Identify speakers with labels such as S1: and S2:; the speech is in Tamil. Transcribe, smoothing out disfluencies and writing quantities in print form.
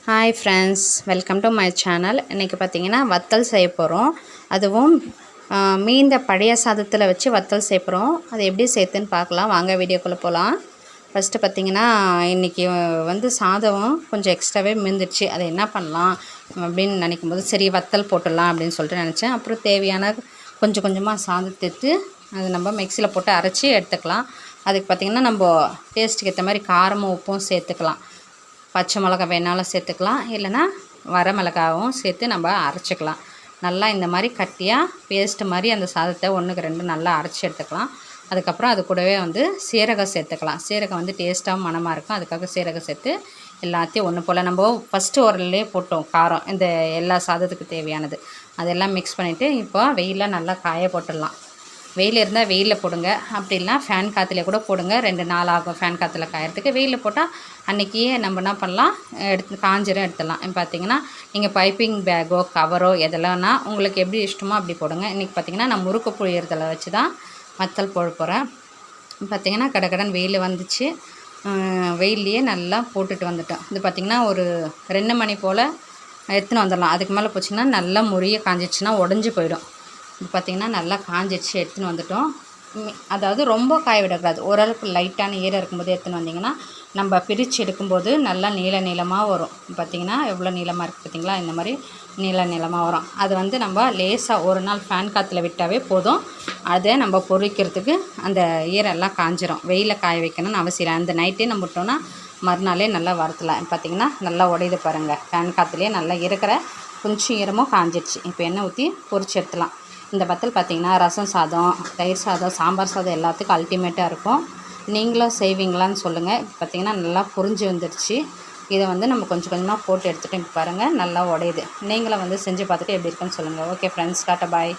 S1: Hi friends, welcome to my channel. இன்றைக்கி பார்த்திங்கன்னா வத்தல் செய்ய போகிறோம். அதுவும் மீந்த பழைய சாதத்தில் வச்சு வத்தல் செய்ய போகிறோம். அது எப்படி சேர்த்துன்னு பார்க்கலாம், வாங்க வீடியோக்குள்ளே போகலாம். ஃபஸ்ட்டு பார்த்திங்கன்னா இன்றைக்கி சாதம் கொஞ்சம் எக்ஸ்ட்ராவே மீந்துடுச்சு. அதை என்ன பண்ணலாம் அப்படின்னு நினைக்கும் போது சரி வத்தல் போட்டுடலாம் அப்படின்னு சொல்லிட்டு நினச்சேன். அப்புறம் தேவையான கொஞ்சம் கொஞ்சமாக சாதத்தை எடுத்து அது நம்ம மிக்சியில் போட்டு அரைச்சி எடுத்துக்கலாம். அதுக்கு பார்த்திங்கன்னா நம்ம டேஸ்ட்டுக்கு ஏற்ற மாதிரி காரமும் உப்பும் சேர்த்துக்கலாம். பச்சை மிளகா வேணாலும் சேர்த்துக்கலாம், இல்லைனா வரமிளகாவும் சேர்த்து நம்ம அரைச்சிக்கலாம். நல்லா இந்த மாதிரி கட்டியாக பேஸ்ட்டு மாதிரி அந்த சாதத்தை 1:2 நல்லா அரைச்சி எடுத்துக்கலாம். அதுக்கப்புறம் அது கூடவே சீரகம் சேர்த்துக்கலாம். சீரகம் டேஸ்ட்டாக மணமாக இருக்கும். அதுக்காக சீரகம் சேர்த்து எல்லாத்தையும் ஒன்று போல் நம்ம ஃபஸ்ட்டு உரல்லே போட்டோம் காரம், இந்த எல்லா சாதத்துக்கு தேவையானது அதெல்லாம் மிக்ஸ் பண்ணிவிட்டு இப்போ வெயிலில் நல்லா காய போட்டுடலாம். வெயில் இருந்தால் வெயிலில் போடுங்க, அப்படி இல்லைனா ஃபேன் காற்றுல கூட போடுங்க. 2 நாள் ஆகும் ஃபேன் காற்றுல காயறதுக்கு. வெயிலில் போட்டால் அன்றைக்கியே நம்ம என்ன பண்ணலாம், காஞ்சிரும் எடுத்துடலாம். பார்த்திங்கன்னா நீங்கள் பைப்பிங் பேக்கோ கவரோ எதெல்லாம்னா உங்களுக்கு எப்படி இஷ்டமோ அப்படி போடுங்க. இன்றைக்கி பார்த்திங்கன்னா நான் முறுக்கு புழியறதில் வச்சு தான் வத்தல் போட போகிறேன். பார்த்திங்கன்னா கடகடன் வெயில் வந்துச்சு. வெயில்லையே நல்லா போட்டுட்டு வந்துட்டோம். இது பார்த்திங்கன்னா ஒரு 2 மணி போல் எடுத்துன்னு வந்துடலாம். அதுக்கு மேலே போச்சுன்னா நல்லா முறிய காஞ்சிச்சுன்னா உடஞ்சி போயிடும். இது பார்த்திங்கன்னா நல்லா காஞ்சிடுச்சு, எடுத்துன்னு வந்துட்டோம். அதாவது ரொம்ப காய விடக்கூடாது, ஓரளவுக்கு லைட்டான ஈரம் இருக்கும்போது எடுத்துன்னு வந்திங்கன்னா நம்ம பிரித்து எடுக்கும்போது நல்லா நீளமாக வரும். பார்த்திங்கன்னா எவ்வளோ நீளமாக இருக்குது பார்த்திங்களா, இந்த மாதிரி நீளமாக வரும். அது நம்ம லேசாக ஒரு நாள் ஃபேன் காற்றுல விட்டாவே போதும். அதை நம்ம பொரிக்கிறதுக்கு அந்த ஈரம் எல்லாம் காஞ்சிரும். வெயிலில் காய வைக்கணும்னு அவசியம் இல்லை. அந்த நைட்டே நம்ம விட்டோன்னா மறுநாளே நல்லா வறுத்தலாம். பார்த்திங்கன்னா நல்லா உடையுது பாருங்கள், ஃபேன் காற்றுலேயே நல்லா இருக்கிற கொஞ்சம் ஈரமும் காஞ்சிடுச்சு. இப்போ எண்ணெய் ஊற்றி பொரிச்சு எடுத்துலாம். இந்த வத்தல் பார்த்திங்கன்னா ரசம் சாதம், தயிர் சாதம், சாம்பார் சாதம் எல்லாத்துக்கும் அல்டிமேட்டாக இருக்கும். நீங்களும் செய்வீங்களான்னு சொல்லுங்கள். பார்த்திங்கன்னா நல்லா புரிஞ்சு வந்துடுச்சு. இதை நம்ம கொஞ்சம் கொஞ்சமாக போட்டு எடுத்துகிட்டு பாருங்கள் நல்லா உடையுது. நீங்களும் செஞ்சு பார்த்துட்டு எப்படி இருக்குன்னு சொல்லுங்கள். ஓகே ஃப்ரெண்ட்ஸ், டாட்டா பாய்.